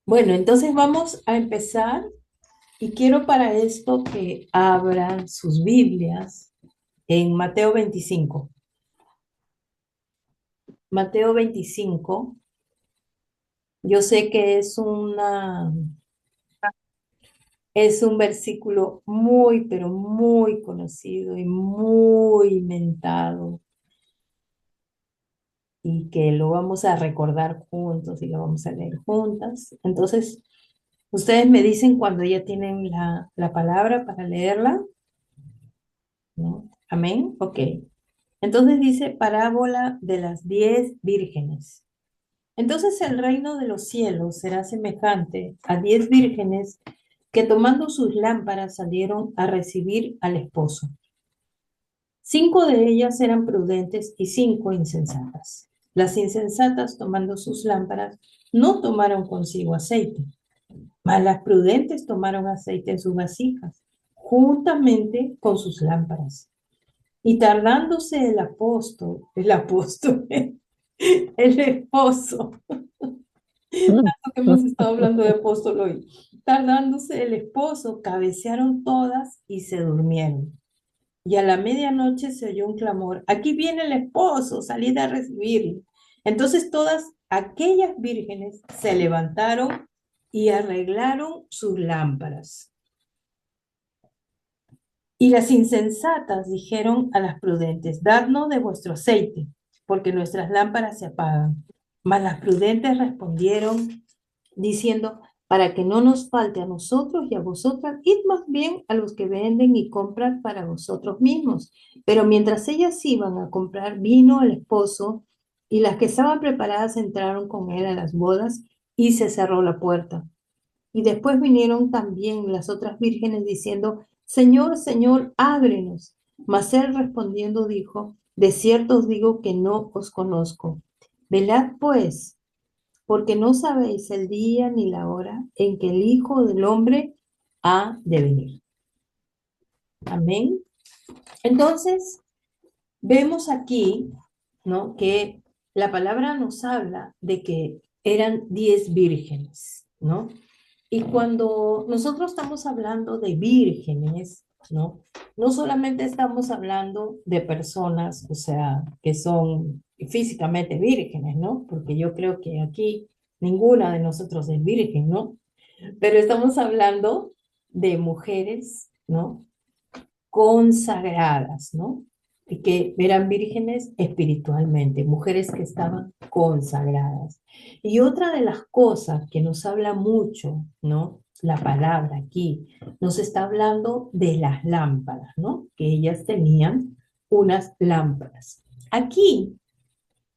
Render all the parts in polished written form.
Bueno, entonces vamos a empezar y quiero para esto que abran sus Biblias en Mateo 25. Mateo 25, yo sé que es un versículo muy, pero muy conocido y muy mentado y que lo vamos a recordar juntos y lo vamos a leer juntas. Entonces, ustedes me dicen cuando ya tienen la palabra para leerla, ¿no? Amén. Ok. Entonces dice parábola de las 10 vírgenes. Entonces el reino de los cielos será semejante a 10 vírgenes que tomando sus lámparas salieron a recibir al esposo. 5 de ellas eran prudentes y 5 insensatas. Las insensatas, tomando sus lámparas, no tomaron consigo aceite, mas las prudentes tomaron aceite en sus vasijas, juntamente con sus lámparas. Y tardándose el apóstol, el esposo, Mm. tanto que hemos estado hablando de apóstol hoy, tardándose el esposo, cabecearon todas y se durmieron. Y a la medianoche se oyó un clamor, aquí viene el esposo, salid a recibirlo. Entonces todas aquellas vírgenes se levantaron y arreglaron sus lámparas. Y las insensatas dijeron a las prudentes, dadnos de vuestro aceite, porque nuestras lámparas se apagan. Mas las prudentes respondieron diciendo, para que no nos falte a nosotros y a vosotras, id más bien a los que venden y compran para vosotros mismos. Pero mientras ellas iban a comprar, vino el esposo, y las que estaban preparadas entraron con él a las bodas, y se cerró la puerta. Y después vinieron también las otras vírgenes diciendo, Señor, Señor, ábrenos. Mas él respondiendo dijo, de cierto os digo que no os conozco. Velad pues, porque no sabéis el día ni la hora en que el Hijo del Hombre ha de venir. Amén. Entonces, vemos aquí, ¿no? Que la palabra nos habla de que eran 10 vírgenes, ¿no? Y cuando nosotros estamos hablando de vírgenes, ¿no? No solamente estamos hablando de personas, o sea, que son físicamente vírgenes, ¿no? Porque yo creo que aquí ninguna de nosotros es virgen, ¿no? Pero estamos hablando de mujeres, ¿no? Consagradas, ¿no? Y que eran vírgenes espiritualmente, mujeres que estaban consagradas. Y otra de las cosas que nos habla mucho, ¿no? La palabra aquí nos está hablando de las lámparas, ¿no? Que ellas tenían unas lámparas. Aquí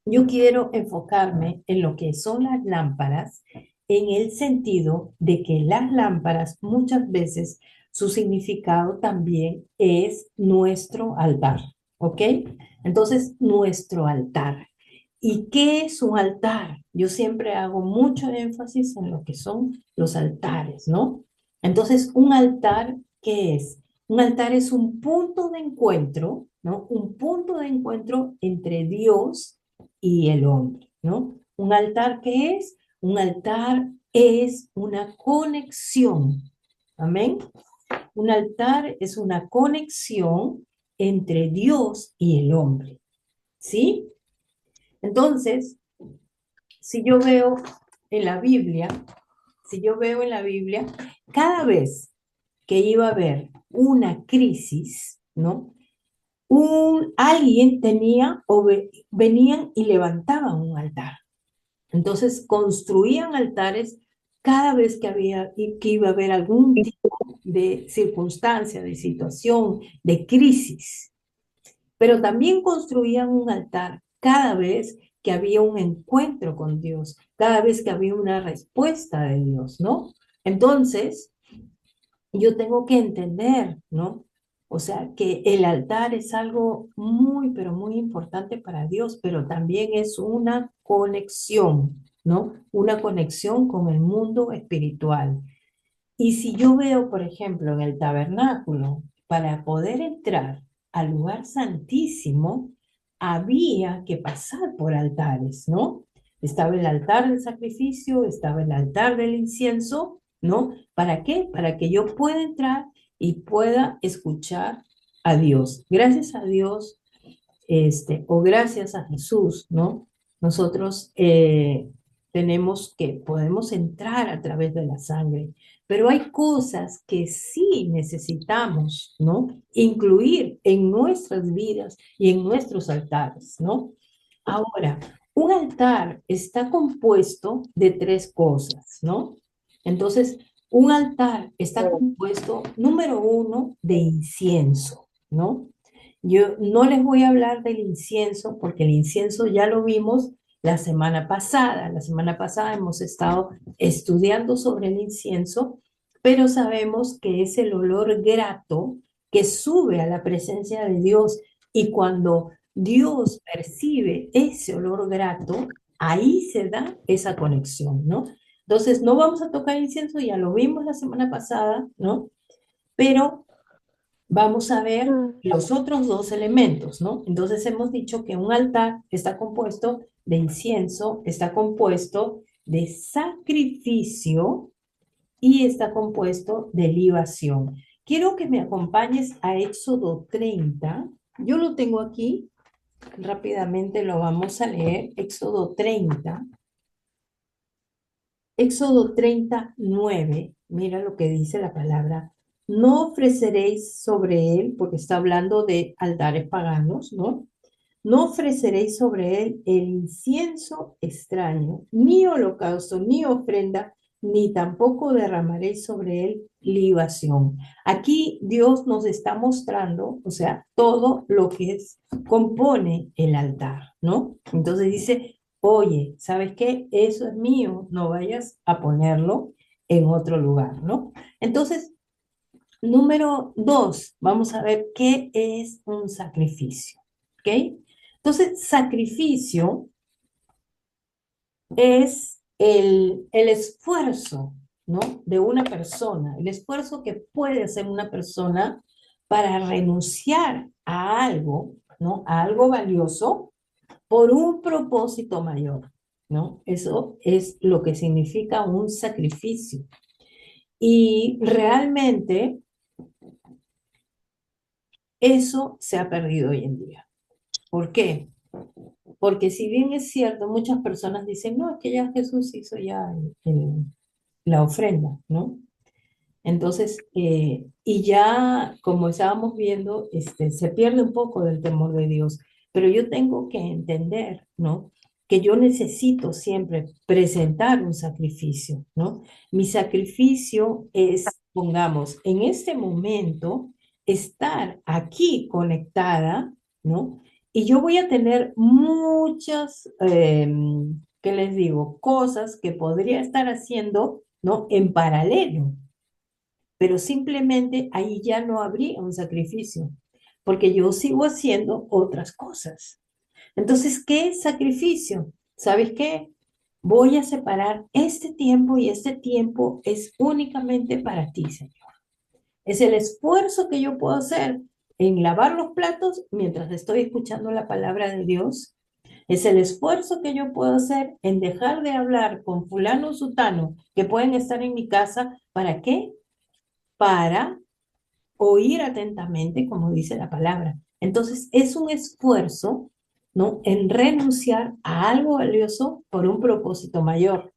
yo quiero enfocarme en lo que son las lámparas, en el sentido de que las lámparas muchas veces su significado también es nuestro altar, ¿ok? Entonces, nuestro altar. ¿Y qué es un altar? Yo siempre hago mucho énfasis en lo que son los altares, ¿no? Entonces, un altar, ¿qué es? Un altar es un punto de encuentro, ¿no? Un punto de encuentro entre Dios y el hombre, ¿no? ¿Un altar qué es? Un altar es una conexión. Amén. Un altar es una conexión entre Dios y el hombre, ¿sí? Entonces, si yo veo en la Biblia, si yo veo en la Biblia, cada vez que iba a haber una crisis, ¿no? Alguien tenía o venían y levantaban un altar. Entonces construían altares cada vez que que iba a haber algún tipo de circunstancia, de situación, de crisis. Pero también construían un altar cada vez que había un encuentro con Dios, cada vez que había una respuesta de Dios, ¿no? Entonces, yo tengo que entender, ¿no? O sea, que el altar es algo muy, pero muy importante para Dios, pero también es una conexión, ¿no? Una conexión con el mundo espiritual. Y si yo veo, por ejemplo, en el tabernáculo, para poder entrar al lugar santísimo, había que pasar por altares, ¿no? Estaba el altar del sacrificio, estaba el altar del incienso, ¿no? ¿Para qué? Para que yo pueda entrar y pueda escuchar a Dios. Gracias a Dios, o gracias a Jesús, ¿no? Nosotros podemos entrar a través de la sangre, pero hay cosas que sí necesitamos, ¿no? Incluir en nuestras vidas y en nuestros altares, ¿no? Ahora, un altar está compuesto de tres cosas, ¿no? Entonces, un altar está compuesto, número uno, de incienso, ¿no? Yo no les voy a hablar del incienso porque el incienso ya lo vimos la semana pasada. La semana pasada hemos estado estudiando sobre el incienso, pero sabemos que es el olor grato que sube a la presencia de Dios y cuando Dios percibe ese olor grato, ahí se da esa conexión, ¿no? Entonces, no vamos a tocar incienso, ya lo vimos la semana pasada, ¿no? Pero vamos a ver los otros dos elementos, ¿no? Entonces hemos dicho que un altar está compuesto de incienso, está compuesto de sacrificio y está compuesto de libación. Quiero que me acompañes a Éxodo 30. Yo lo tengo aquí, rápidamente lo vamos a leer. Éxodo 30. Éxodo 39, mira lo que dice la palabra. No ofreceréis sobre él, porque está hablando de altares paganos, ¿no? No ofreceréis sobre él el incienso extraño, ni holocausto, ni ofrenda, ni tampoco derramaréis sobre él libación. Aquí Dios nos está mostrando, o sea, todo lo que compone el altar, ¿no? Entonces dice, oye, ¿sabes qué? Eso es mío, no vayas a ponerlo en otro lugar, ¿no? Entonces, número dos, vamos a ver qué es un sacrificio, ¿ok? Entonces, sacrificio es el esfuerzo, ¿no? De una persona, el esfuerzo que puede hacer una persona para renunciar a algo, ¿no? A algo valioso por un propósito mayor, ¿no? Eso es lo que significa un sacrificio. Y realmente eso se ha perdido hoy en día. ¿Por qué? Porque si bien es cierto, muchas personas dicen, no, es que ya Jesús hizo ya la ofrenda, ¿no? Entonces, y ya como estábamos viendo, se pierde un poco del temor de Dios, pero yo tengo que entender, ¿no? Que yo necesito siempre presentar un sacrificio, ¿no? Mi sacrificio es, pongamos, en este momento, estar aquí conectada, ¿no? Y yo voy a tener muchas, ¿qué les digo? Cosas que podría estar haciendo, ¿no? En paralelo, pero simplemente ahí ya no habría un sacrificio, porque yo sigo haciendo otras cosas. Entonces, ¿qué es sacrificio? ¿Sabes qué? Voy a separar este tiempo y este tiempo es únicamente para ti, Señor. Es el esfuerzo que yo puedo hacer en lavar los platos mientras estoy escuchando la palabra de Dios. Es el esfuerzo que yo puedo hacer en dejar de hablar con fulano o sutano que pueden estar en mi casa. ¿Para qué? Para oír atentamente, como dice la palabra. Entonces, es un esfuerzo, ¿no? En renunciar a algo valioso por un propósito mayor.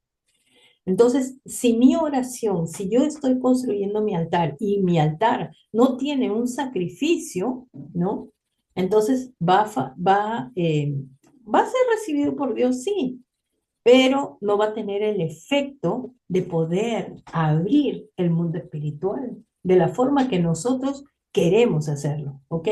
Entonces, si mi oración, si yo estoy construyendo mi altar y mi altar no tiene un sacrificio, ¿no? Entonces va a ser recibido por Dios, sí, pero no va a tener el efecto de poder abrir el mundo espiritual de la forma que nosotros queremos hacerlo, ¿ok?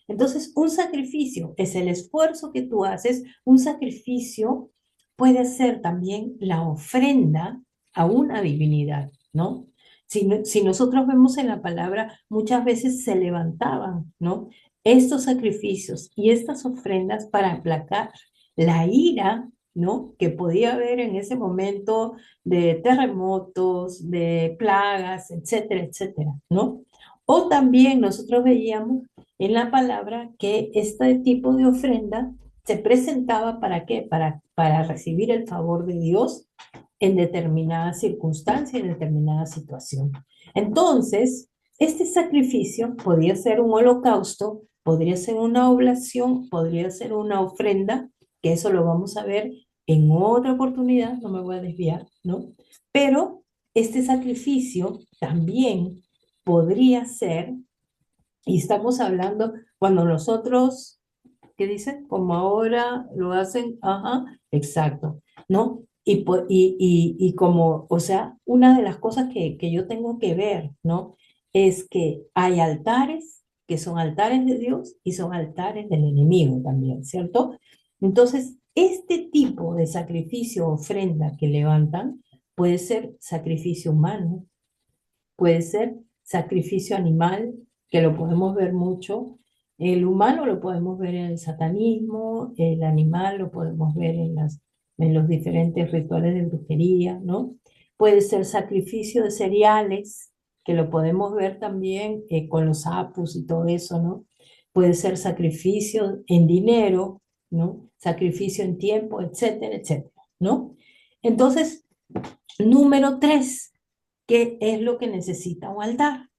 Entonces, un sacrificio es el esfuerzo que tú haces, un sacrificio puede ser también la ofrenda a una divinidad, ¿no? Si nosotros vemos en la palabra, muchas veces se levantaban, ¿no? Estos sacrificios y estas ofrendas para aplacar la ira, ¿no? Que podía haber en ese momento de terremotos, de plagas, etcétera, etcétera, ¿no? O también nosotros veíamos en la palabra que este tipo de ofrenda Se presentaba ¿para qué? Para recibir el favor de Dios en determinada circunstancia, en determinada situación. Entonces, este sacrificio podría ser un holocausto, podría ser una oblación, podría ser una ofrenda, que eso lo vamos a ver en otra oportunidad, no me voy a desviar, ¿no? Pero este sacrificio también podría ser, y estamos hablando, cuando nosotros, ¿qué dicen? Como ahora lo hacen, ajá, exacto, ¿no? Y como, o sea, una de las cosas que yo tengo que ver, ¿no? Es que hay altares que son altares de Dios y son altares del enemigo también, ¿cierto? Entonces, este tipo de sacrificio, ofrenda que levantan, puede ser sacrificio humano, puede ser sacrificio animal, que lo podemos ver mucho. El humano lo podemos ver en el satanismo, el animal lo podemos ver en los diferentes rituales de brujería, ¿no? Puede ser sacrificio de cereales, que lo podemos ver también con los apus y todo eso, ¿no? Puede ser sacrificio en dinero, ¿no? Sacrificio en tiempo, etcétera, etcétera, ¿no? Entonces, número tres, ¿qué es lo que necesita un altar?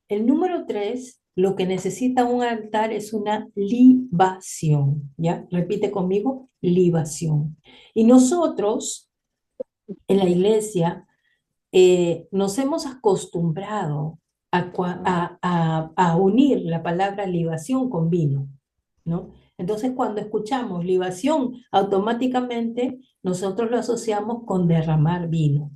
El número tres, lo que necesita un altar es una libación, ¿ya? Repite conmigo, libación. Y nosotros en la iglesia nos hemos acostumbrado a unir la palabra libación con vino, ¿no? Entonces, cuando escuchamos libación, automáticamente nosotros lo asociamos con derramar vino.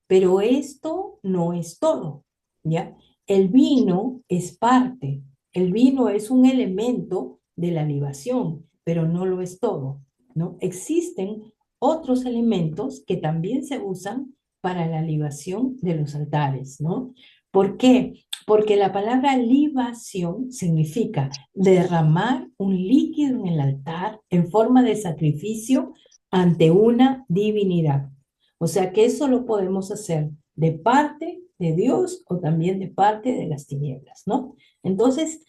Pero esto no es todo, ¿ya? El vino es parte, el vino es un elemento de la libación, pero no lo es todo, ¿no? Existen otros elementos que también se usan para la libación de los altares, ¿no? ¿Por qué? Porque la palabra libación significa derramar un líquido en el altar en forma de sacrificio ante una divinidad. O sea que eso lo podemos hacer de parte de Dios o también de parte de las tinieblas, ¿no? Entonces,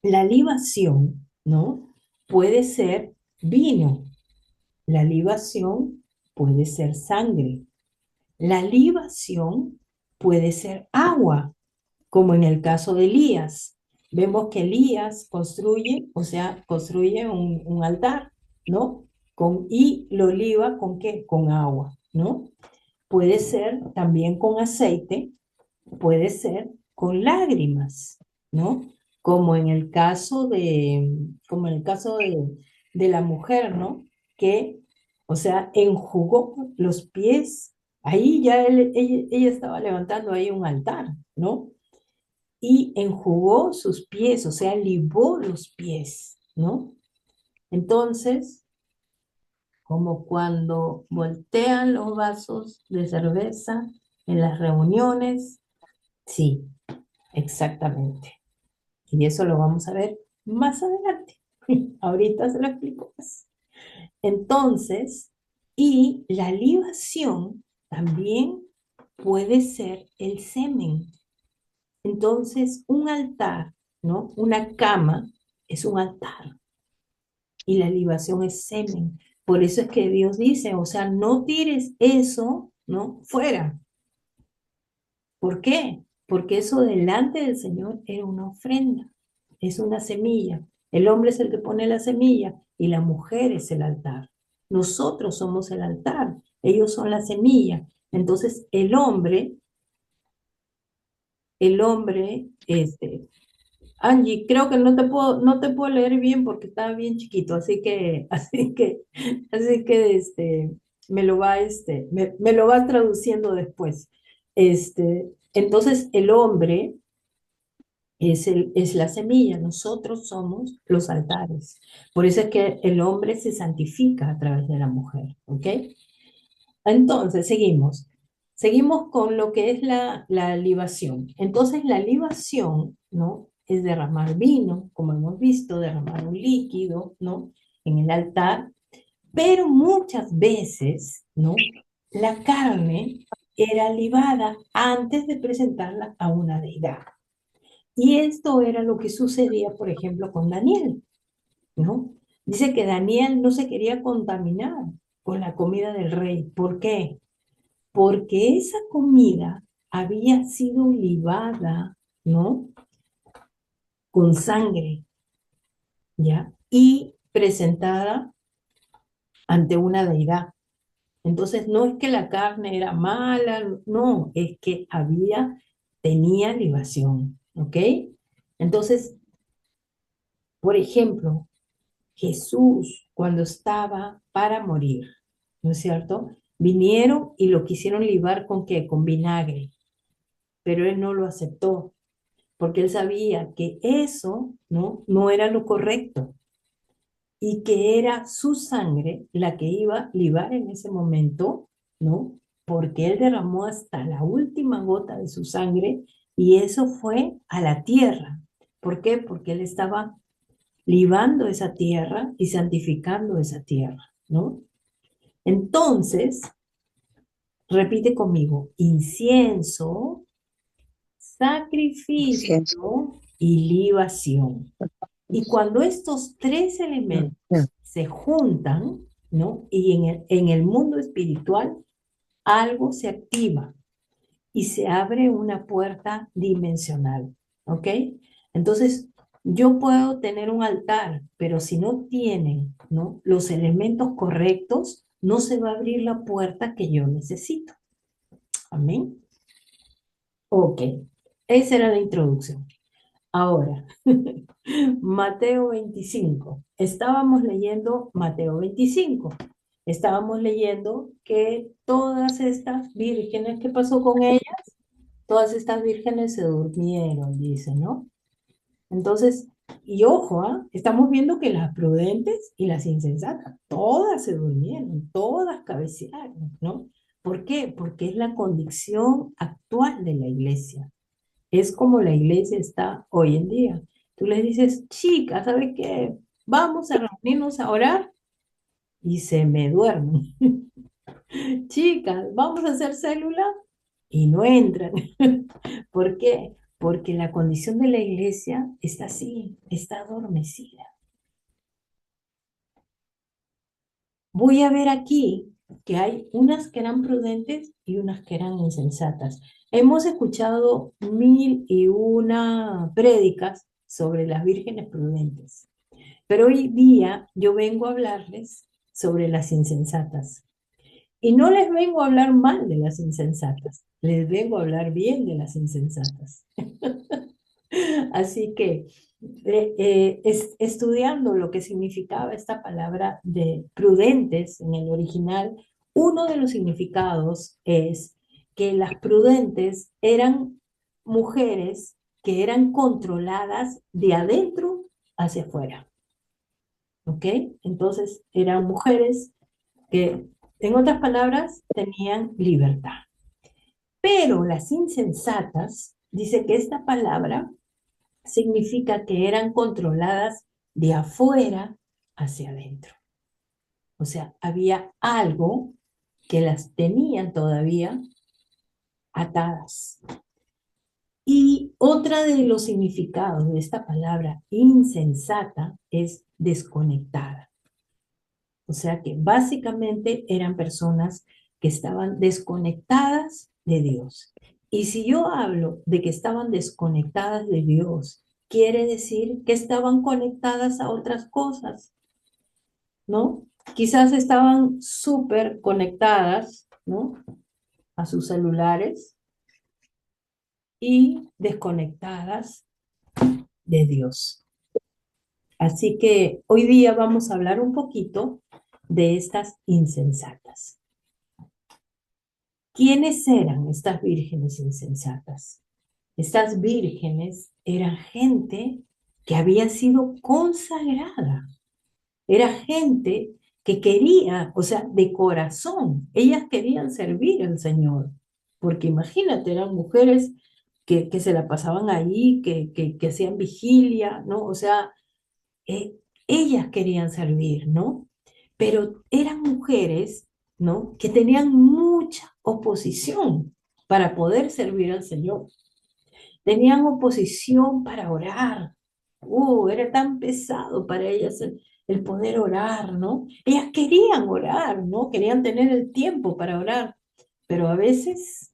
la libación, ¿no? Puede ser vino, la libación puede ser sangre, la libación puede ser agua, como en el caso de Elías. Vemos que Elías construye, o sea, construye un altar, ¿no? Y lo liba con qué? Con agua, ¿no? Puede ser también con aceite, puede ser con lágrimas, ¿no? Como en el caso como en el caso de la mujer, ¿no? Que, o sea, enjugó los pies, ahí ya ella estaba levantando ahí un altar, ¿no? Y enjugó sus pies, o sea, libó los pies, ¿no? Entonces, como cuando voltean los vasos de cerveza en las reuniones, sí, exactamente. Y eso lo vamos a ver más adelante. Ahorita se lo explico más. Entonces, y la libación también puede ser el semen. Entonces, un altar, ¿no? Una cama es un altar y la libación es semen. Por eso es que Dios dice, o sea, no tires eso, ¿no? Fuera. ¿Por qué? Porque eso delante del Señor era una ofrenda, es una semilla. El hombre es el que pone la semilla y la mujer es el altar. Nosotros somos el altar, ellos son la semilla. Entonces Angie, creo que no te puedo leer bien porque estaba bien chiquito, así que, me lo va traduciendo después. Entonces, el hombre es la semilla, nosotros somos los altares. Por eso es que el hombre se santifica a través de la mujer, ¿ok? Entonces, seguimos. Seguimos con lo que es la libación. Entonces, la libación, ¿no? Es derramar vino, como hemos visto, derramar un líquido, ¿no? En el altar, pero muchas veces, ¿no? La carne era libada antes de presentarla a una deidad. Y esto era lo que sucedía, por ejemplo, con Daniel, ¿no? Dice que Daniel no se quería contaminar con la comida del rey. ¿Por qué? Porque esa comida había sido libada, ¿no? Con sangre, ¿ya? Y presentada ante una deidad. Entonces, no es que la carne era mala, no, es que tenía libación, ¿ok? Entonces, por ejemplo, Jesús, cuando estaba para morir, ¿no es cierto? Vinieron y lo quisieron libar con qué? Con vinagre, pero él no lo aceptó, porque él sabía que eso, ¿no? No era lo correcto y que era su sangre la que iba a libar en ese momento, ¿no? Porque él derramó hasta la última gota de su sangre y eso fue a la tierra. ¿Por qué? Porque él estaba libando esa tierra y santificando esa tierra, ¿no? Entonces, repite conmigo, incienso, Ciencia. sacrificio y libación. Y cuando estos tres Ya. elementos se juntan, ¿no? Y en el mundo espiritual algo se activa y se abre una puerta dimensional, ¿ok? Entonces, yo puedo tener un altar, pero si no tienen, ¿no? Los elementos correctos, no se va a abrir la puerta que yo necesito. Amén. Ok, esa era la introducción. Ahora, Mateo 25. Estábamos leyendo Mateo 25. Estábamos leyendo que todas estas vírgenes, ¿qué pasó con ellas? Todas estas vírgenes se durmieron, dice, ¿no? Entonces, y ojo, ¿ah? Estamos viendo que las prudentes y las insensatas, todas se durmieron, todas cabecearon, ¿no? ¿Por qué? Porque es la condición actual de la iglesia. Es como la iglesia está hoy en día. Tú les dices, chica, ¿sabe qué? Vamos a reunirnos a orar y se me duermen. Chicas, vamos a hacer célula y no entran. ¿Por qué? Porque la condición de la iglesia está así, está adormecida. Voy a ver aquí que hay unas que eran prudentes y unas que eran insensatas. Hemos escuchado mil y una prédicas sobre las vírgenes prudentes, pero hoy día yo vengo a hablarles sobre las insensatas. Y no les vengo a hablar mal de las insensatas, les vengo a hablar bien de las insensatas. Así que estudiando lo que significaba esta palabra de prudentes en el original, uno de los significados es que las prudentes eran mujeres que eran controladas de adentro hacia afuera. ¿Ok? Entonces eran mujeres que, en otras palabras, tenían libertad. Pero las insensatas, dice que esta palabra significa que eran controladas de afuera hacia adentro. O sea, había algo que las tenían todavía atadas. Y otra de los significados de esta palabra insensata es desconectada. O sea que básicamente eran personas que estaban desconectadas de Dios. Y si yo hablo de que estaban desconectadas de Dios, quiere decir que estaban conectadas a otras cosas, ¿no? Quizás estaban súper conectadas, ¿no? A sus celulares y desconectadas de Dios. Así que hoy día vamos a hablar un poquito de estas insensatas. ¿Quiénes eran estas vírgenes insensatas? Estas vírgenes eran gente que había sido consagrada. Era gente que quería, o sea, de corazón, ellas querían servir al Señor. Porque imagínate, eran mujeres que se la pasaban ahí, que hacían vigilia, ¿no? O sea, eh, ellas querían servir, ¿no? Pero eran mujeres, ¿no? Que tenían mucha oposición para poder servir al Señor. Tenían oposición para orar. Era tan pesado para ellas el poder orar, ¿no? Ellas querían orar, ¿no? Querían tener el tiempo para orar, pero a veces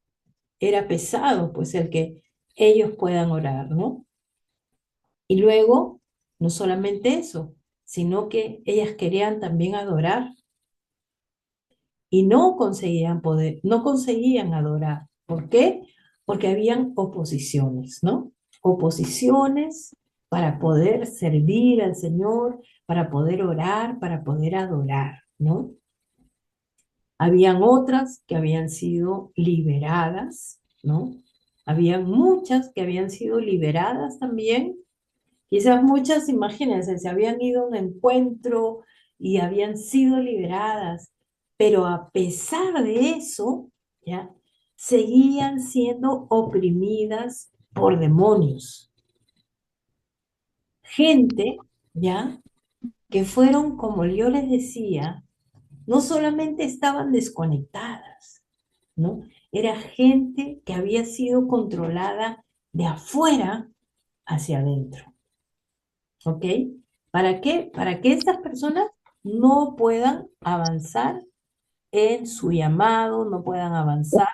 era pesado, pues el que ellos puedan orar, ¿no? Y luego, no solamente eso, sino que ellas querían también adorar y no conseguían poder, no conseguían adorar. ¿Por qué? Porque habían oposiciones, ¿no? Oposiciones para poder servir al Señor, para poder orar, para poder adorar, ¿no? Habían otras que habían sido liberadas, ¿no? Habían muchas que habían sido liberadas también. Quizás muchas, imagínense, se habían ido a un encuentro y habían sido liberadas, pero a pesar de eso, ¿ya? Seguían siendo oprimidas por demonios. Gente, ¿ya? Que fueron, como yo les decía, no solamente estaban desconectadas, ¿no? Era gente que había sido controlada de afuera hacia adentro. ¿Ok? ¿Para qué? Para que estas personas no puedan avanzar en su llamado, no puedan avanzar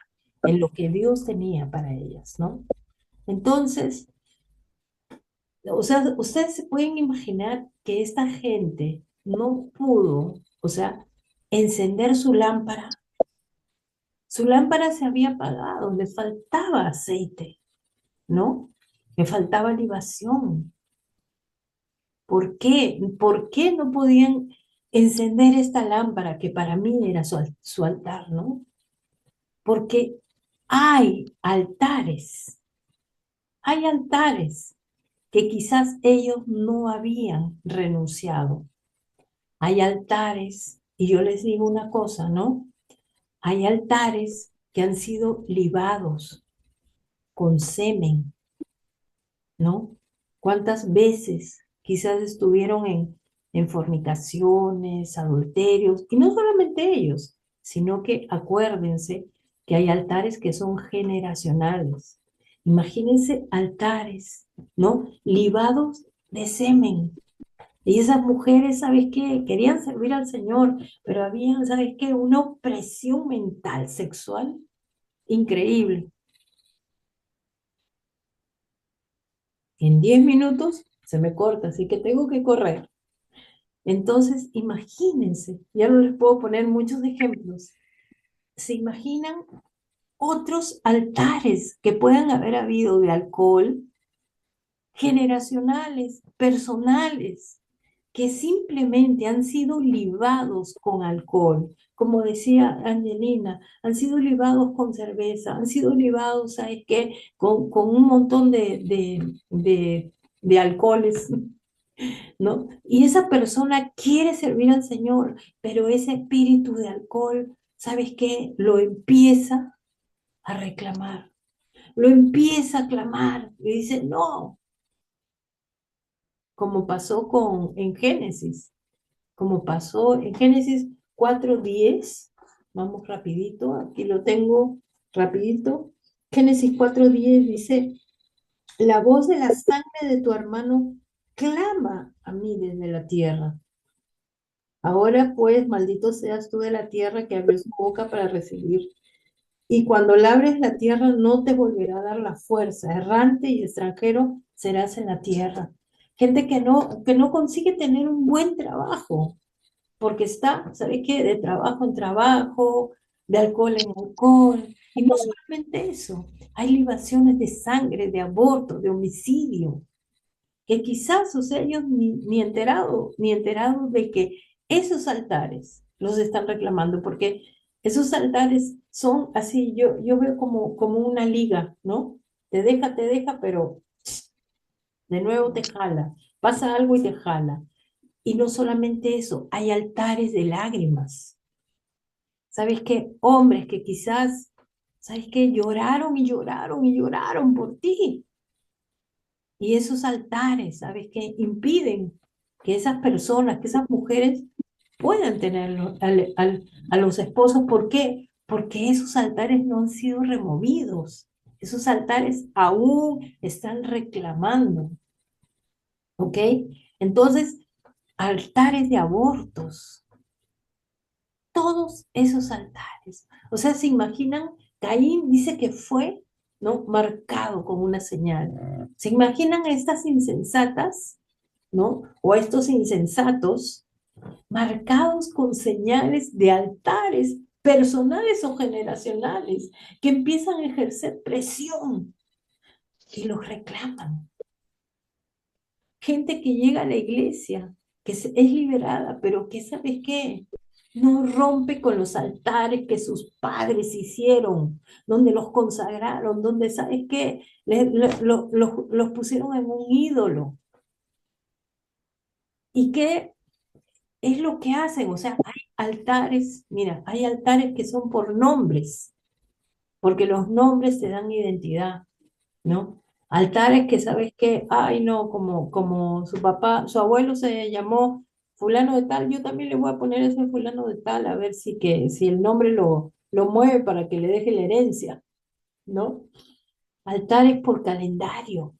en lo que Dios tenía para ellas, ¿no? Entonces, o sea, ustedes se pueden imaginar que esta gente no pudo, o sea, encender su lámpara. Su lámpara se había apagado, le faltaba aceite, ¿no? Le faltaba libación. ¿Por qué? ¿Por qué no podían encender esta lámpara que para mí era su altar, ¿no? Porque hay altares que quizás ellos no habían renunciado. Hay altares, y yo les digo una cosa, ¿no? Hay altares que han sido libados con semen, ¿no? ¿Cuántas veces quizás estuvieron en fornicaciones, adulterios? Y no solamente ellos, sino que acuérdense que hay altares que son generacionales. Imagínense altares, ¿no? Libados de semen. Y esas mujeres, ¿sabes qué? Querían servir al Señor, pero había, ¿sabes qué? Una opresión mental, sexual, increíble. En 10 minutos se me corta, así que tengo que correr. Entonces, imagínense, ya no les puedo poner muchos ejemplos. ¿Se imaginan otros altares que puedan haber habido de alcohol, generacionales, personales, que simplemente han sido libados con alcohol? Como decía Angelina, han sido libados con cerveza, han sido libados, ¿sabes qué? Con un montón de alcoholes, ¿no? Y esa persona quiere servir al Señor, pero ese espíritu de alcohol, ¿sabes qué? Lo empieza a reclamar, lo empieza a clamar y dice, no, como pasó en Génesis, como pasó en Génesis 4:10, vamos rapidito, aquí lo tengo rapidito, Génesis 4:10 dice, la voz de la sangre de tu hermano clama a mí desde la tierra. Ahora pues, maldito seas tú de la tierra que abrió su boca para recibir. Y cuando labres la tierra no te volverá a dar la fuerza. Errante y extranjero serás en la tierra. Gente que no consigue tener un buen trabajo, porque está, ¿sabes qué? De trabajo en trabajo, de alcohol en alcohol. Y no solamente eso, hay libaciones de sangre, de aborto, de homicidio que quizás, o sea, ellos ni enterados de que esos altares los están reclamando, porque esos altares son así, yo veo como una liga, ¿no? Te deja, pero de nuevo te jala, pasa algo y te jala. Y no solamente eso, hay altares de lágrimas. ¿Sabes qué? Hombres que quizás, ¿sabes qué? Lloraron y lloraron y lloraron por ti. Y esos altares, ¿sabes qué? Impiden que esas personas, que esas mujeres puedan tener a los esposos. ¿Por qué? Porque esos altares no han sido removidos. Esos altares aún están reclamando. ¿Ok? Entonces, altares de abortos, todos esos altares. O sea, se imaginan, Caín dice que fue, ¿no? Marcado con una señal. ¿Se imaginan a estas insensatas, ¿no? O a estos insensatos marcados con señales de altares personales o generacionales que empiezan a ejercer presión y los reclaman? Gente que llega a la iglesia, que es liberada, pero que, ¿sabes qué? No rompe con los altares que sus padres hicieron, donde los consagraron, donde, ¿sabes qué? Los pusieron en un ídolo. ¿Y qué es lo que hacen? O sea, hay altares, mira, hay altares que son por nombres, porque los nombres te dan identidad, ¿no? Altares que sabes que, ay no, como su papá, su abuelo se llamó fulano de tal, yo también le voy a poner ese fulano de tal, a ver si el nombre lo mueve para que le deje la herencia, ¿no? Altares por calendario.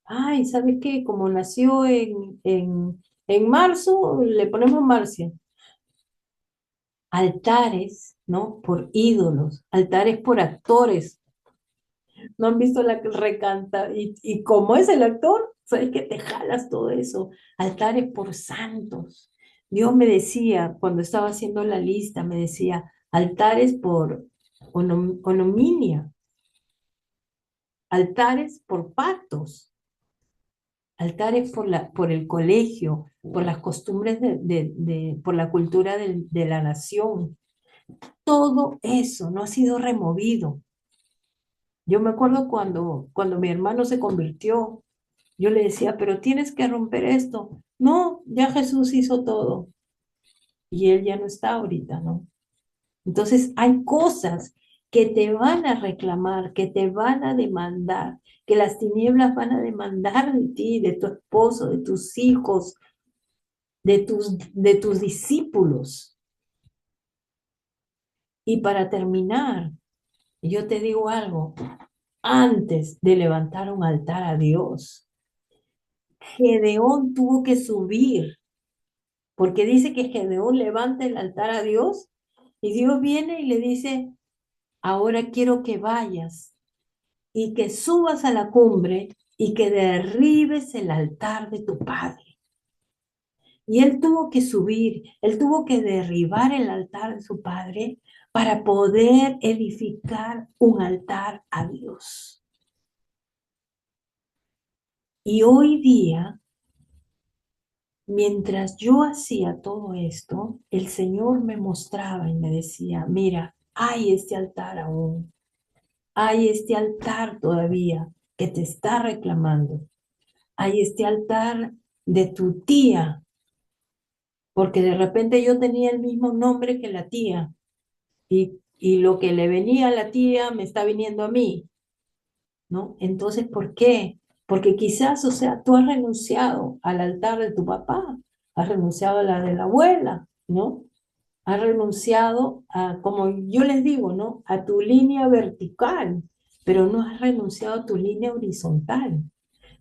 Ay, ¿sabes qué? Como nació en marzo, le ponemos Marcia. Altares, ¿no? Por ídolos, altares por actores. ¿No han visto la que recanta? Y como es el actor, sabes que te jalas todo eso. Altares por santos. Dios me decía, cuando estaba haciendo la lista, me decía, altares por onominia, altares por pactos, altares por el colegio, por las costumbres por la cultura de la nación. Todo eso no ha sido removido. Yo me acuerdo cuando mi hermano se convirtió. Yo le decía, pero tienes que romper esto. No, ya Jesús hizo todo y él ya no está ahorita, ¿no? Entonces hay cosas que te van a reclamar, que te van a demandar, que las tinieblas van a demandar de ti, de tu esposo, de tus hijos, de tus discípulos. Y para terminar, yo te digo algo, antes de levantar un altar a Dios, Gedeón tuvo que subir porque dice que Gedeón levanta el altar a Dios y Dios viene y le dice, ahora quiero que vayas y que subas a la cumbre y que derribes el altar de tu padre. Y él tuvo que subir, él tuvo que derribar el altar de su padre para poder edificar un altar a Dios. Y hoy día, mientras yo hacía todo esto, el Señor me mostraba y me decía, mira, hay este altar aún, hay este altar todavía que te está reclamando, hay este altar de tu tía, porque de repente yo tenía el mismo nombre que la tía y lo que le venía a la tía me está viniendo a mí, ¿no? Entonces, ¿por qué? Porque quizás, o sea, tú has renunciado al altar de tu papá, has renunciado a la de la abuela, ¿no? Has renunciado a, como yo les digo, ¿no? A tu línea vertical, pero no has renunciado a tu línea horizontal,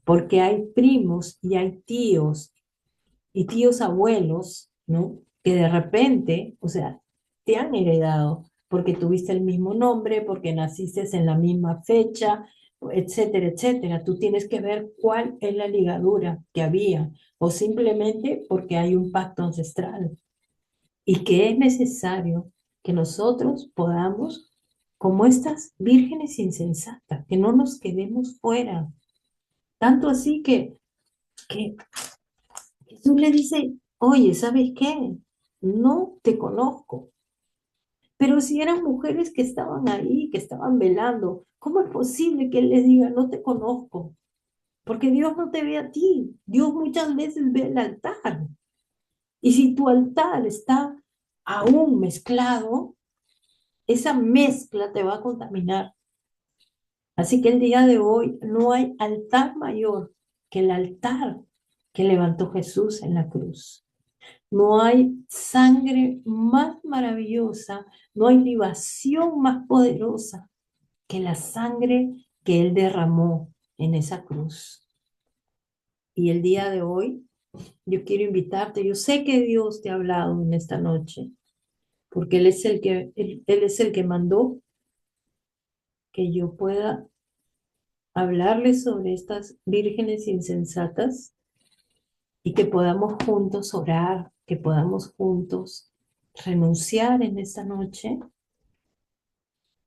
porque hay primos y tíos abuelos, ¿no? Que de repente, o sea, te han heredado porque tuviste el mismo nombre, porque naciste en la misma fecha, etcétera, etcétera. Tú tienes que ver cuál es la ligadura que había, o simplemente porque hay un pacto ancestral y que es necesario que nosotros podamos, como estas vírgenes insensatas, que no nos quedemos fuera. Tanto así que Jesús le dice, oye, ¿sabes qué? No te conozco. Pero si eran mujeres que estaban ahí, que estaban velando, ¿cómo es posible que Él les diga, no te conozco? Porque Dios no te ve a ti. Dios muchas veces ve el altar. Y si tu altar está aún mezclado, esa mezcla te va a contaminar. Así que el día de hoy no hay altar mayor que el altar que levantó Jesús en la cruz. No hay sangre más maravillosa, no hay libación más poderosa que la sangre que Él derramó en esa cruz. Y el día de hoy Yo quiero invitarte. Yo sé que Dios te ha hablado en esta noche, porque Él es el que mandó que yo pueda hablarles sobre estas vírgenes insensatas y que podamos juntos orar, que podamos juntos renunciar en esta noche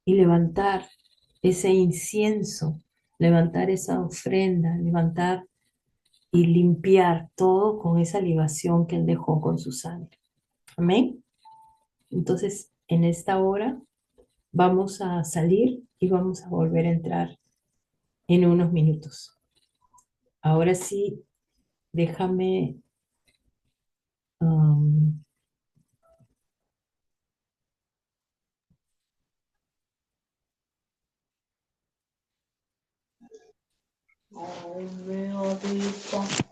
y levantar ese incienso, levantar esa ofrenda, levantar y limpiar todo con esa libación que Él dejó con su sangre. Amén. Entonces, en esta hora vamos a salir y vamos a volver a entrar en unos minutos. Ahora sí, déjame, um, Ay, veo ahorita.